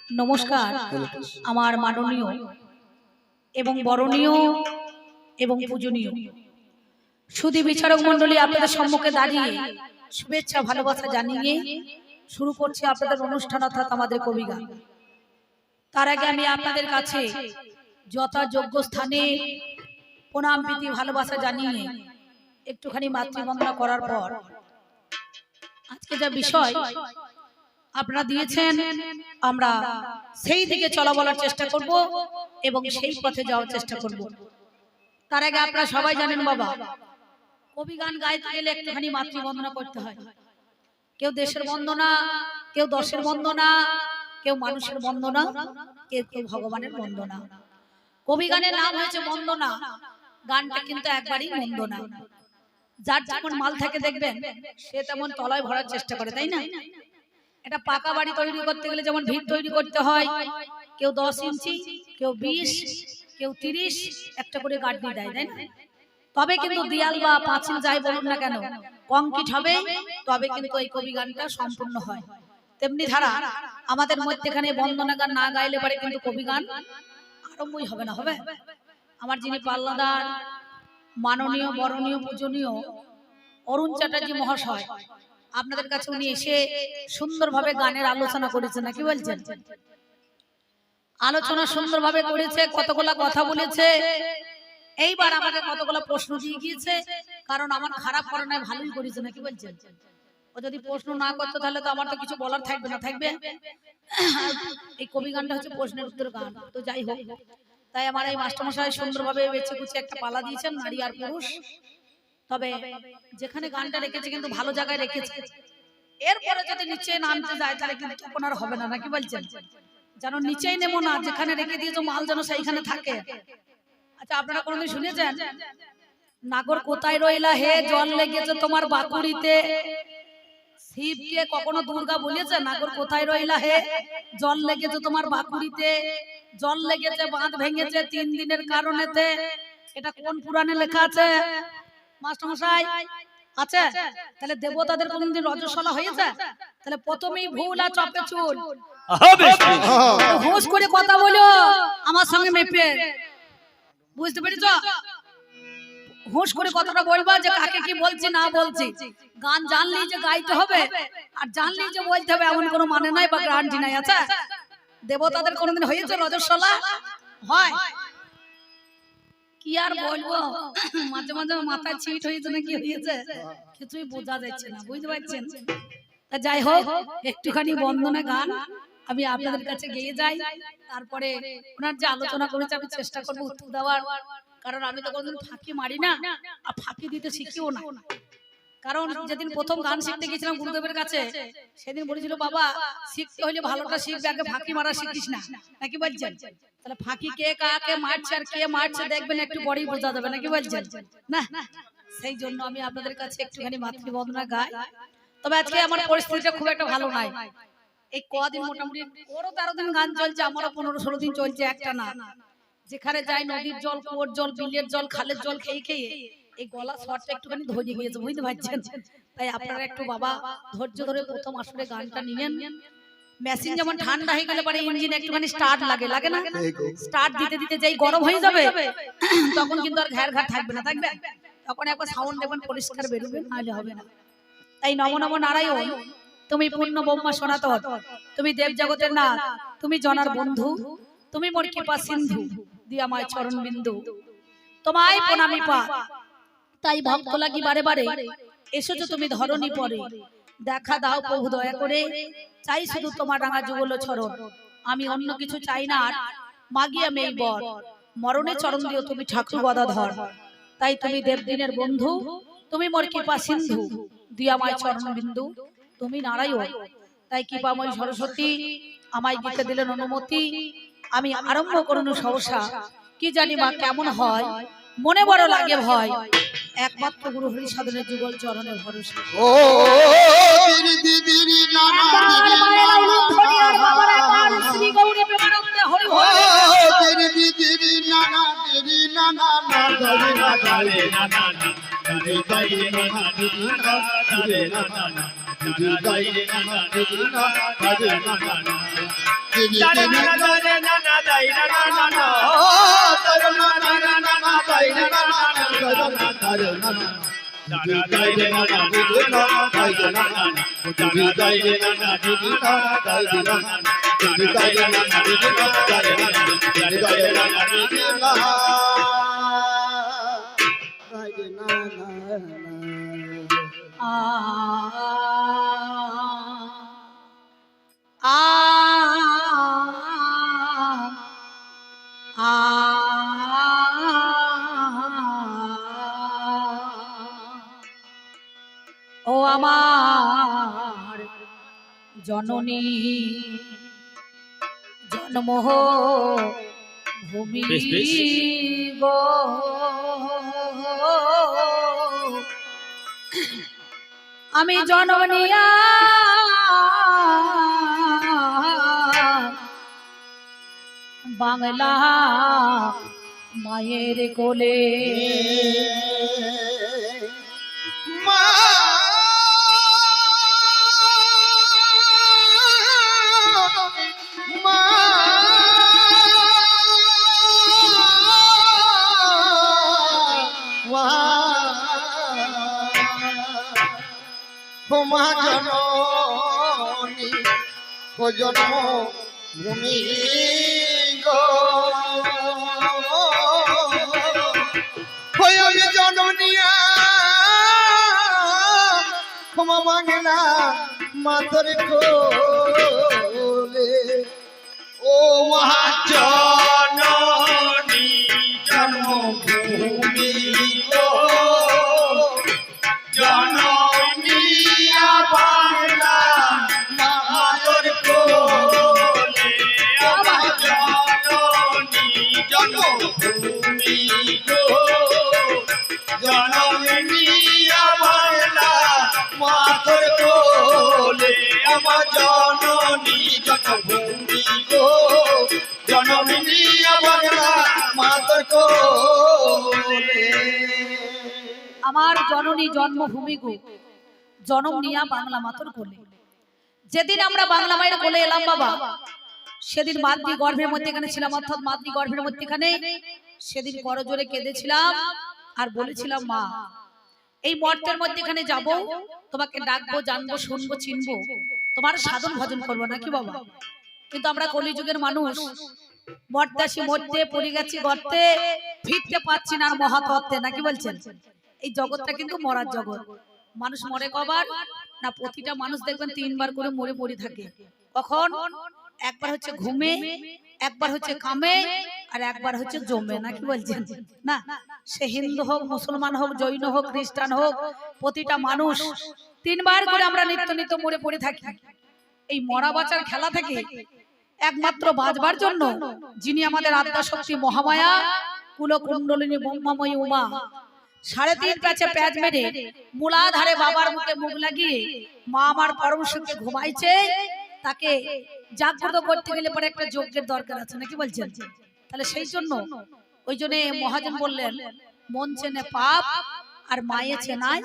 নমস্কার আমার মাননীয় এবং বরণীয় এবং পূজনীয় সুধী বিচারক মণ্ডলী, আপনাদের সম্মুখে দাঁড়িয়ে শুভেচ্ছা ভালোবাসা জানিয়ে শুরু করছি আপনাদের অনুষ্ঠান অর্থাৎ আমাদের কবিগান। তার আগে আমি আপনাদের কাছে যথাযোগ্য স্থানে প্রণাম প্রীতি ভালোবাসা জানিয়ে একটুখানি মাতৃবন্দনা করার পর আজকে যা বিষয় আপনারা দিয়েছেন আমরা সেই দিকে চলা বলার চেষ্টা করব এবং সেই পথে যাওয়ার চেষ্টা করব। তার আগে আপনারা সবাই জানেন বাবা, কবি গান গাইতে গেলে একটুখানি মাতৃবন্দনা করতে হয়। কেউ দেশের বন্দনা, কেউ দশের বন্দনা, কেউ মানুষের বন্দনা, কেউ কেউ ভগবানের বন্দনা। কবি গানের নাম হয়েছে বন্দনা, গানটা কিন্তু একবারই বন্দনা। যার যেমন মাল থাকে দেখবেন সে তেমন তলায় ভরার চেষ্টা করে, তাই না? এটা পাকা বাড়ি তৈরি করতে গেলে যেমন ভিত তৈরি করতে হয়, কেউ 10 ইঞ্চি, কেউ 20, কেউ 30 একটা করে গাঁথনি দেয়, তাই না? তবে কিন্তু দেয়াল বা পাঁচিল যাই বলুন না কেন কংক্রিট হবে, তবে কিন্তু এই কবি গানটা সম্পূর্ণ হয়। তেমনি ধারা আমাদের মধ্যেখানে বন্দনা গান না গাইলে পারে কিন্তু কবি গান আরম্ভই হবে না। হবে আমার যিনি পাল্লাদার মাননীয় বরণীয় পূজনীয় অরুণ চ্যাটার্জি মহাশয়, আপনাদের কাছে উনি এসে সুন্দরভাবে গানের আলোচনা করেছেন, নাকি বলছেন? আলোচনা সুন্দরভাবে করেছে, কতগুলা কথা বলেছে। এইবার আমাকে কতগুলা প্রশ্ন দিয়ে গিয়েছে, কারণ আমার খারাপ করে নাই, ভালোই করেছে, নাকি বলছেন? ও যদি প্রশ্ন না করতো তাহলে তো আমার তো কিছু বলার থাকবে না, থাকবে? এই কবি গানটা হচ্ছে প্রশ্নের উত্তর গান। তো যাই হোক, তাই আমার এই মাস্টারমশাই সুন্দরভাবে বেছে গুছে একটা পালা দিয়েছেন, নারী আর পুরুষ। তবে যেখানে গানটা রেখেছে কিন্তু ভালো জায়গায় রেখেছে। এরপরে যদি নিচে নামতে যায় তাহলে কিন্তু তখন আর হবে না, নাকি বলছেন? যেন নিচেই নেবো না, যেখানে রেখে দিয়েছো মাল যেন সেইখানে থাকে। আচ্ছা, আপনারা কোনোদিন শুনেছেন নাগর কোথায় রইলা হে, জল লেগেছে তোমার বাকুড়িতে? শিবকে কখনো দুর্গা বলেছে নাগর কোথায় রইলা হে, জল লেগেছে তোমার বাকুড়িতে? জল লেগেছে, বাঁধ ভেঙেছে 3 দিনের কারণেতে। এটা কোন পুরাণে লেখা আছে মাস্টারমশাই? আছে? তাহলে দেবতাদের কোনদিন রজস্বলা হয়েছে? তাহলে প্রথমেই ভুল আর চপে চুল। হোস করে কথা বলো আমার সঙ্গে মেপে, বুঝতে পেরেছ? হোস করে কথাটা বলবা যে কাকে কি বলছি না বলছি। গান জানলেই যে গাইতে হবে আর জানলেই যে বলতে হবে এমন কোনো মানে নাই বা গ্যারান্টি নাই। আছে? দেবতাদের কোনদিন হয়েছে রজস্বলা? হয়? কি আর বলবো, মাঝে মাঝে মাথায় ছিট হয়েছে না কি হয়েছে কিছুই বোঝা যাচ্ছে না, বুঝতে পারছেন? তা যাই হোক, একটুখানি বন্দনা গান আমি আপনাদের কাছে গেয়ে যাই, তারপরে ওনার যে আলোচনা করেছে আমি চেষ্টা করবো উত্তর দেওয়ার। কারণ আমি তো কোনোদিন ফাঁকি মারি না আর ফাঁকি দিতে শিখিও না। কারণ যেদিন প্রথম গান শিখতে গেছিলাম গুরুদেবের কাছে, সেদিন বলেছিল বাবা শিখতে হলে ভালোটা শিখবে, আগে ফাঁকি মারা শিখিস না, নাকি বলছেন? তাহলে ফাঁকি কে কাকে মারছে আর কে মারছে দেখবেন একটু পরেই বোঝা যাবে, নাকি বলছেন? না, সেই জন্য আমি আপনাদের কাছে একটুখানি মাতৃবন্দনা গাই। তবে আজকে আমার পরিস্থিতিটা খুব একটা ভালো নাই। এই কদিন মোটামুটি ওরও 13 দিন গান চলছে, আমারও 15-16 দিন চলছে একটা না। যেখানে যাই নদীর জল, কুয়োর জল, বিলের জল, খালের জল খেয়ে খেয়ে এই গলা স্বরটা একটুখানি ধরে গিয়েছে, বুঝতে পারছেন? তাই আপনারা একটু বাবা ধৈর্য ধরে প্রথম আসলে গানটা নিলেন। মেশিন যেমন ঠান্ডা হয়ে গেলে পরে ইঞ্জিন একটুখানি স্টার্ট লাগে, লাগে না? স্টার্ট দিতে দিতে যেই গরম হয়ে যাবে তখন কিন্তু আর ঘ্যার ঘ্যার থাকবে না, থাকবে? তখন একবার সাউন্ড দেবেন পরিষ্কার বেরোবে, নাহলে হবে না। তাই নম নম নারায়ণ, তুমি পূর্ণ ব্রহ্মা সনাতন, তুমি দেব জগতের নাথ, তুমি জনার বন্ধু, তুমি মোর কৃপা সিন্ধু, দিয়া মায় চরণ বিন্দু, তোমায় প্রণামী পা। তাই ভক্ত লাগি বারে বারে এসেছো তুমি ধরণী পরে, দেখা দাও প্রভু দয়া করে, চাই শুধু তোমার রাঙা যুগল চরণ। আমি অন্য কিছু চাই না আর মাগি আমি এই বর, মরণে চরণ দিও তুমি ঠাকুর গদাধর। তাই তুমি দেবদিনের বন্ধু, তুমি মোর কৃপা সিন্ধু, দিয়া মায় চরণ বিন্দু, তুমি নারায়ণ। তাই কৃপাময় সরস্বতী আমায় দিতে দিলেন অনুমতি। আমি আরম্ভ করুন সহসা, কি জানি মা কেমন হয়, মনে বড় লাগে ভয়, একমাত্র গুরু হরি সাধনের যুগল চরণে ভরসা। ও দিদি দিদি নানা দিদি শ্রী গৌরী প্রেমানন্দে হরি হরি, দিদি দিদি নানা দিদি নানা দিদি নানা দিদি নানা দিদি নানা দিদি নানা দিদি নানা ও আমার জননী জন্ম ভূমি গো আমি জন্ম নিয়া বাংলা মায়ের কোলে মা জননী ও জন্ম ভূমি গো আমি জননিয়া ক্ষমা বাংলা মাতর কোলে ও মা জননী জন্মভূমি গো আমার জননী জন্মভূমি গো জনম নিয়া বাংলা মাতর কোলে যেদিন আমরা বাংলা মায়ের কোলে এলাম বাবা সেদিন মাতৃ গর্ভের মধ্যেখানে ছিলাম অর্থাৎ মাতৃ গর্ভের মধ্যেখানে সেদিন করজোরে কেঁদেছিলাম আর বলেছিলাম মা এই মর্তের মধ্যেখানে যাব তোমাকে ডাকবো জানবো শুনবো চিনবো তোমার সাধন ভজন করবো নাকি বাবা কিন্তু আমরা কলিযুগের মানুষ মর্দাসী মধ্যে পড়ে গেছি গর্তে ফিরতে পারছি না আর মহাতত্ত্বে নাকি বলছেন এই জগৎটা কিন্তু মরার জগৎ মানুষ মরে কবার না প্রতিটা মানুষ দেখবেন তিনবার করে মরে পড়ে থাকে কখন একবার হচ্ছে ঘুমে একবার হচ্ছে কামে আর একবার হচ্ছে জমে নাকি বলছেন না সে হিন্দু হোক মুসলমান হোক জৈন হোক খ্রিস্টান হোক প্রতিটা মানুষ তিনবার করে আমরা নিত্য নিত্য মরে পড়ে থাকি এই মরা বাঁচার খেলা থেকে একমাত্র বাঁচবার জন্য যিনি আমাদের আত্মা শক্তি মহামায়া কুলকুণ্ডলিনী ব্রহ্মময়ী উমা 3.5 প্যাচে প্যাচ মেরে মূলাধারে বাবার মুখে মুখ লাগিয়ে মা আমার পরম সুখে ঘুমাইছে তাকে জাগ্রত করতে গেলে পরে একটা যজ্ঞের দরকার আছে নাকি বলছেন তাহলে সেই জন্য ওই জন্য মহাজন বললেন মন চেনে পাপ আর মায়ে চেনায়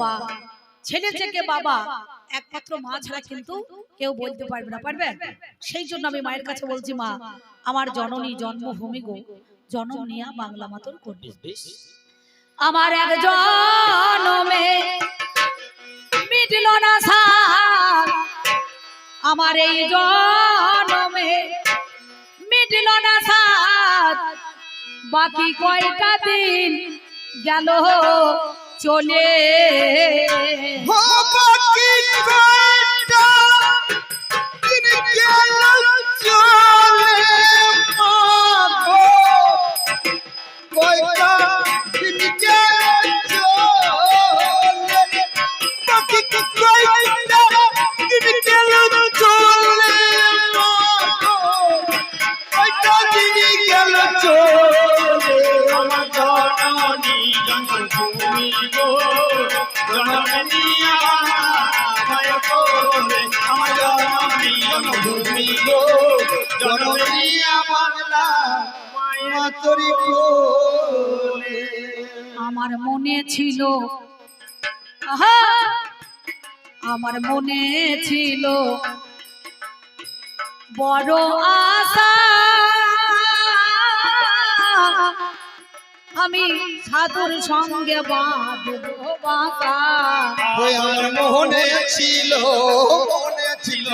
বাপ ছেলে থেকে বাবা একমাত্র মা ছাড়া কিন্তু কেউ বলতে পারবে না পারবে সেই জন্য আমি মায়ের কাছে বলছি মা আমার জননী জন্মভূমি গো জন্ম নিয়া বাংলা মাতর করবে আমার এক জনমে মিটল না সাথ আমার এই জনমে মিটল না সাথ বাকি কয়টা দিন গেল চলে আমার মনে ছিল আমার মনে ছিল 3 আমার মনে ছিল বড় আশা আমি সাধুর সঙ্গে বাঁধবো বাঁকা। ওই আমার মোহনে ছিল, মনে ছিল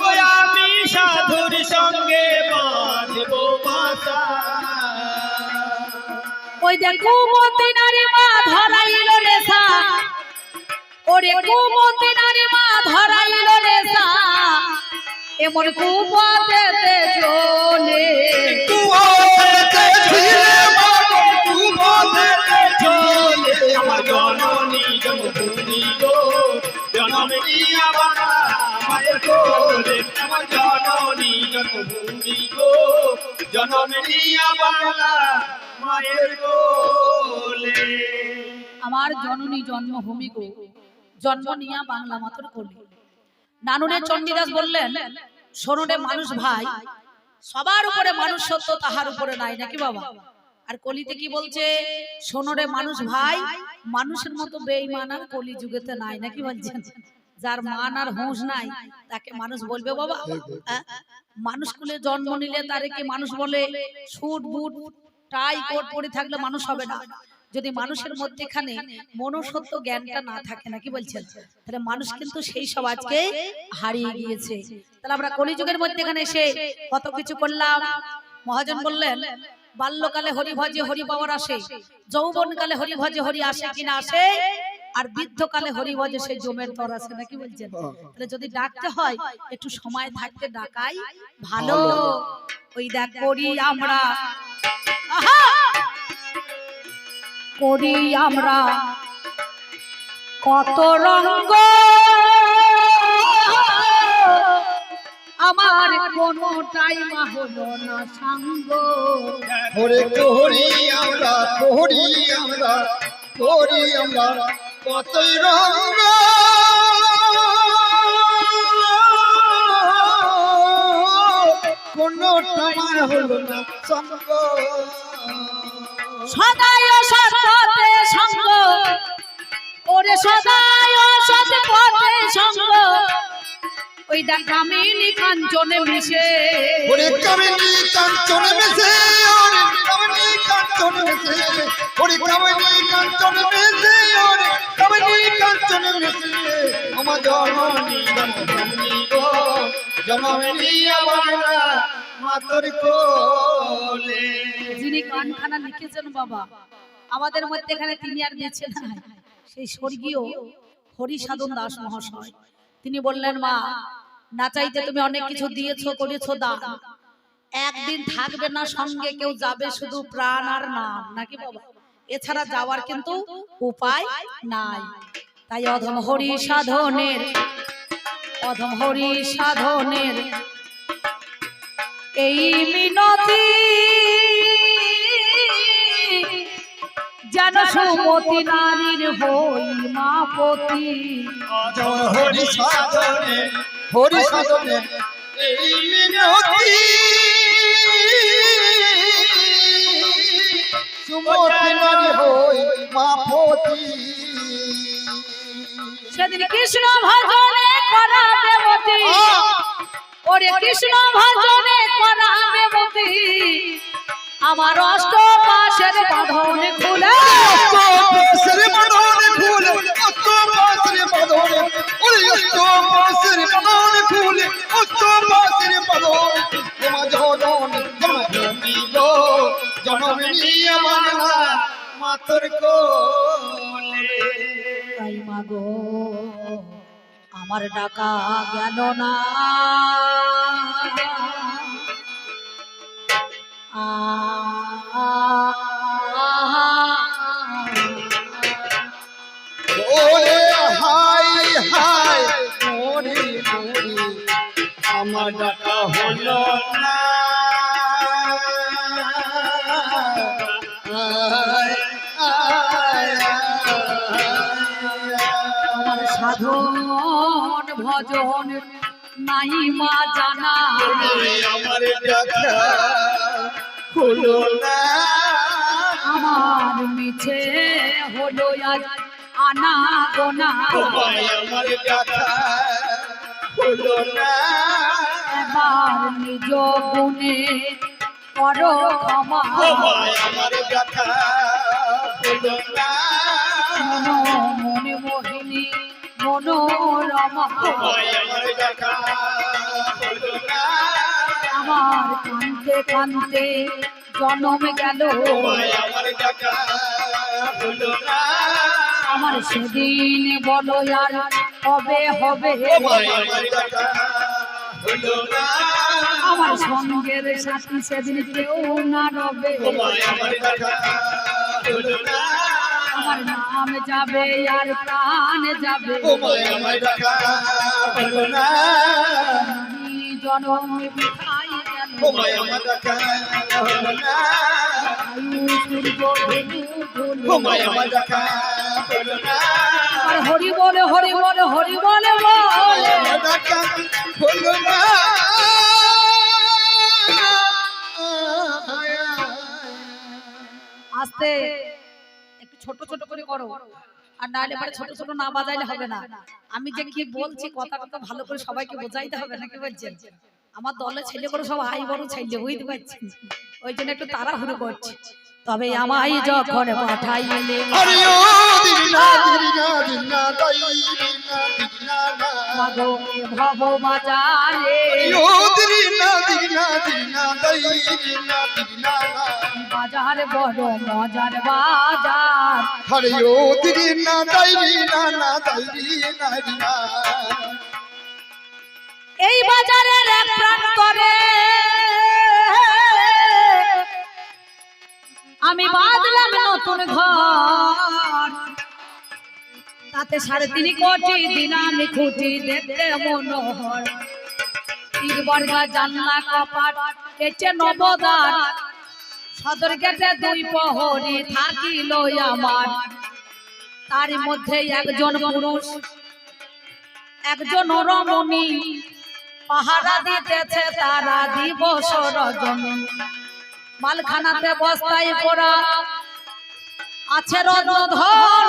ওই আমি সাধুর সঙ্গে বাঁধবো বাসা। ওই যে কুমতি নারী মা ধরাইল নেশা, ওরে কুমতি নারী মা ধরাইল নেশা, এমন কুপথেতে চলে। আমার জননী জন্মভূমি গো, জননী আমার মায়ের কোলে। আমার জননী জন্মভূমি গো, জননী আমার মায়ের কোলে। আমার জননী জন্মভূমি গো, জন্ম নিয়া বাংলা মাতর কোলে। নানুরে চণ্ডীদাস বললেন, শোনো রে মানুষ ভাই, সবার উপরে মানুষ সত্য, তাহার উপরে নাই, নাকি বাবা? আর কলিতে কি বলছে? শোনো রে মানুষ ভাই, মানুষের মতো বেঈমান আর কলি যুগেতে নাই, নাকি বলছেন? যার মান আর হুঁশ নাই তাকে মানুষ বলবে বাবা? মানুষ কুলে জন্ম নিলে তারে কি মানুষ বলে? সুট বুট টাই কোট পরে থাকলে মানুষ হবে না। যদি মানুষের মধ্যেখানে মনুষ্যত্ব জ্ঞানটা না থাকে, নাকি বলছেন, তাহলে মানুষ কিন্তু সেই সব আজকে হারিয়ে গিয়েছে। তাহলে আমরা কলিযুগের মধ্যেখানে এসে কত কিছু করলাম। মহাজন বললেন, বাল্যকালে হরি ভজে হরি পাওয়ার আসে, যৌবনকালে হরি ভজে হরি আসে কিনা আসে, আর বৃদ্ধকালে হরি ভজে সেই জমের তর আসে, নাকি বলছেন? তাহলে যদি ডাকতে হয় একটু সময় থাকতে ডাকাই ভালো। ওই দেখ করি আমরা, আহা করি আমরা কত রঙ্গ, আমার কোনটাই মা হলো না সাঙ্গ। ওরে কোহরি আমরা, কোহরি আমরা, কোহরি আমরা কতই রঙ্গ। কোনটাই হলো না সঙ্গ। সদাই অসৎ পথে সঙ্গ, ওরে সদাই অসৎ পথে সঙ্গ, ওই দেখ কামিনী কাঞ্চনে মিশে। ওরে কামিনী কাঞ্চনে মিশে, ওরে কামিনী কাঞ্চনে মিশে, ওরে কামিনী কাঞ্চনে মিশে, ওরে কামিনী কাঞ্চনে মিশে। আমার জননী জন্মভূমি গো, জননী আমার মাতর কোলে। যিনি গানখানা লিখেছেন বাবা, আমাদের মধ্যে এখানে তিনি আর বেঁচে নাই, সেই স্বর্গীয় হরিসাধন দাস মহাশয়। তিনি বললেন, মা না চাইতে তুমি অনেক কিছু দিয়েছো, করেছো দান, একদিন থাকবে না সঙ্গে, কেউ যাবে শুধু প্রাণ আর নাম, নাকি বাবা? এছাড়া যাওয়ার কিন্তু উপায় নাই। তাই অধম হরি সাধনের, অধম হরি সাধনের এই মিনতি, যেন সুমতি নারীর হই মাপতি। হরি সাধনে, হরি সাধনে এই মিনতি, সুমতি নারী হই মাপতি। সেদিন কৃষ্ণ ভজনে করা দেবতী, ওরে কৃষ্ণ ভজনে করা দেবতী, আমার অষ্টপাশের বাঁধন খুলে। অষ্টপাশের বাঁধন খুলে, অষ্টপাশের বাঁধন, ওরে অষ্টপাশের বাঁধন খুলে, অষ্টপাশের বাঁধন। তোমার জননী জন্মভূমি গো, জননী আমার মাতর কোলে। তাই মাগো আমার ডাকা গেল না, ওরে হাই হাই মরি মরি, আমার ডাকা হলো না। আয়, আয়, আমার সাধন ভজন নাই মা জানা, আমার ডাকা হলো না। আমার মিছে হলো আজ আনা গোনা তোমায় আমার দেখা হলো না এবার নিজ গুণে করো ক্ষমা তোমায় আমার দেখা হলো না মনো মনে মোহিনী মনোরমা তোমায় আমার দেখা হলো না আমার কান্তে কান্তে জনম গেল তোমায় আমার দেখা হলো না আমার সেদিন বলো আর কবে হবে তোমায় আমার দেখা হলো না আমার সঙ্গের সাথী সেদিন কেউ না রবে তোমায় আমার দেখা হলো না আমার নাম যাবে আর প্রাণ যাবে তোমায় আমার দেখা হলো না জনম বিথাই গেল তোমায় আমার দেখা হলো না আয়ু সূর্য ধনু ধনু তোমায় আমার দেখা হলো না আর হরি বলে হরি বলে হরি বলে বলে আমার দেখা হলো না আস্তে একটু ছোট ছোট করে করো আর নাহলে পরে ছোট ছোট না বাজাইলে হবে না আমি যে কি বলছি কথা কথা ভালো করে সবাইকে বোঝাইতে হবে নাকি বলছেন আমার দলে ছেলে করে সব হাই বড় ছেলে বুঝতে পারছেন ওই জন্য একটু তাড়াহুড়ো করছি তবে আমায় যখন পাঠাইলে আরে ও দিনা দিনা দিনা দাই দিনা দিনা না মাগো এ ভব বাজারে ও দিনা দিনা দিনা দাই দিনা দিনা না বাজার বড় মজার বাজার আরে ও দিনা দাই দিনা না দাই দিনা দিনা এই বাজারের এক প্রান্তরে আমি বাঁধলাম নতুন ঘর তাতে 3.5 কোটি দিলাম খুঁটি দেখতে মনোহর তিন বর্গা জানলা কপাট কেচে নবদার সদর গেটে 2 প্রহরী থাকিল আমার তার মধ্যে একজন পুরুষ একজন রমণী পাহারা দিতেছে তারা দিবস রজনী মালখানাতে বস্তায় পড়া আছে রত্নধন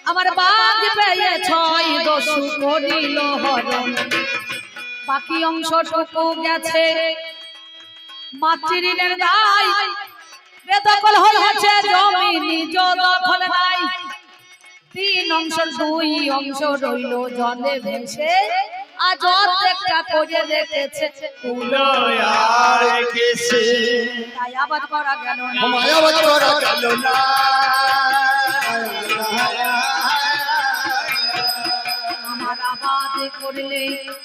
আমার বাঘ পেয়ে 6 দস্যু করিল হরণ বাকি অংশটুকু গেছে মাতৃঋণের দায় বেদখল হয়েছে জমি নিজ দখল নাই 3 অংশের 2 অংশ রইল জলে ভেসে আজ অর্ধেকটা করে রেখেছে আর কেসে তাই আবাদ করা গেল না তোমায় আবার করা গেল না আমার আবাদ করলে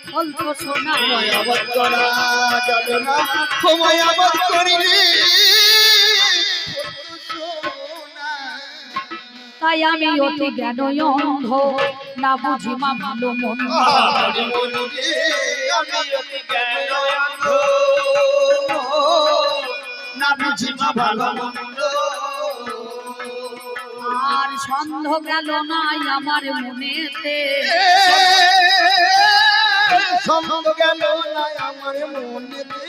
ফল তো শোনা তোমায় আবার করা গেল না তোমায় আবার করিলে তাই আমি অতি জ্ঞান অন্ধ না বুঝি মা ভালো মন্দ আরে মনুরে আমি অতি জ্ঞান অন্ধ না বুঝি মা ভালো মন্দ আর সন্দেহ গেল নাই আমার মনেতে সন্দেহ গেল না আমার মনেতে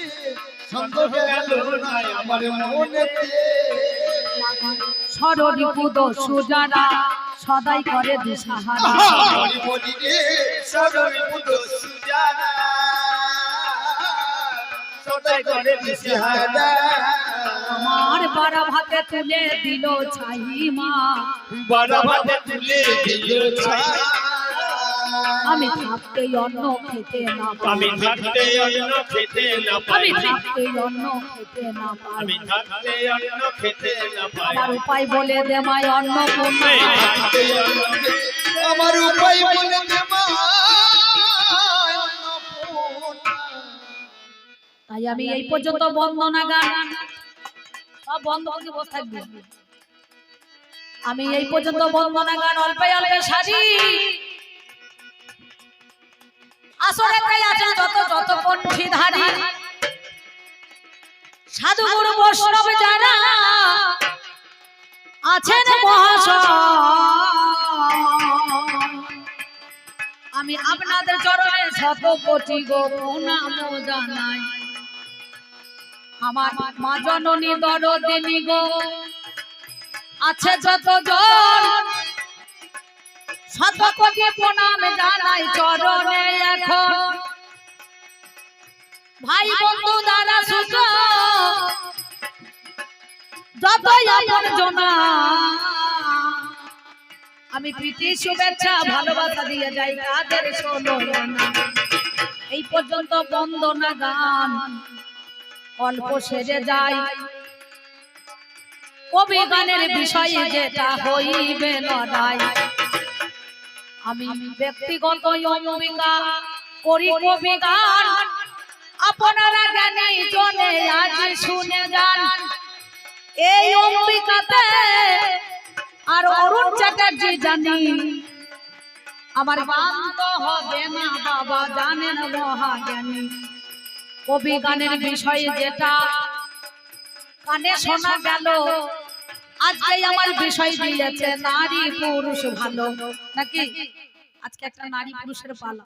সন্দেহ গেল না আমার মনেতে সররিপু দস্যু যারা সদাই করে দিশাহারা হরি বলি রে সরল পুতো সুজানা সদাই করে দিশাহারা আমার বাড়া ভাতে তুলে দিল ছাইমা বড় ভাতে তুলে দিল ছায়া আমি থাকতে অন্ন খেতে না আমি পাই থাকতে অন্ন খেতে না আমি পাই থাকতে অন্ন খেতে না পাই আমি থাকতে অন্ন খেতে না পাই আমার উপায় বলে দে মাই অন্ন আমার উপায় বলে দে মা তাই আমি এই পর্যন্ত বন্দনা গান সব বন্ধ করে বসে থাকবে আমি এই পর্যন্ত বন্দনা গান অল্পে অল্পে সাজি আসলে তাই আছে যত যত কণ্ঠীধারী সাধু গুরু বৈষ্ণব যারা আছেন মহাশয় আমি আপনাদের চরণে 100 কোটি গো প্রণাম জানাই আমার মা জননী দরদিনী গো আছে যত জন শত কোটি প্রণাম জানাই চরণে এখন ভাই বন্ধু দাদা সুত যতই আপন জনা আমি প্রীতি শুভেচ্ছা ভালোবাসা দিয়ে যাই তাদের শোনো না। এই পর্যন্ত বন্দনা গান অল্প সেরে যায় কবি গানের বিষয়ে যেটা হইবে লড়াই আমি ব্যক্তিগত অম্বিকা করি কবি গান আপনারা জ্ঞানী জনে আজ শুনে যান এই অম্বিকাতে আর অরুণ চ্যাটার্জি জানি আমার গান তো হবে না বাবা জানেন মহাজ্ঞানী কবি গানের বিষয়ে যেটা কানে শোনা গেল আজকে আমার বিষয় দিয়েছে নারী পুরুষ ভালো নাকি আজকে একটা নারী পুরুষের পালা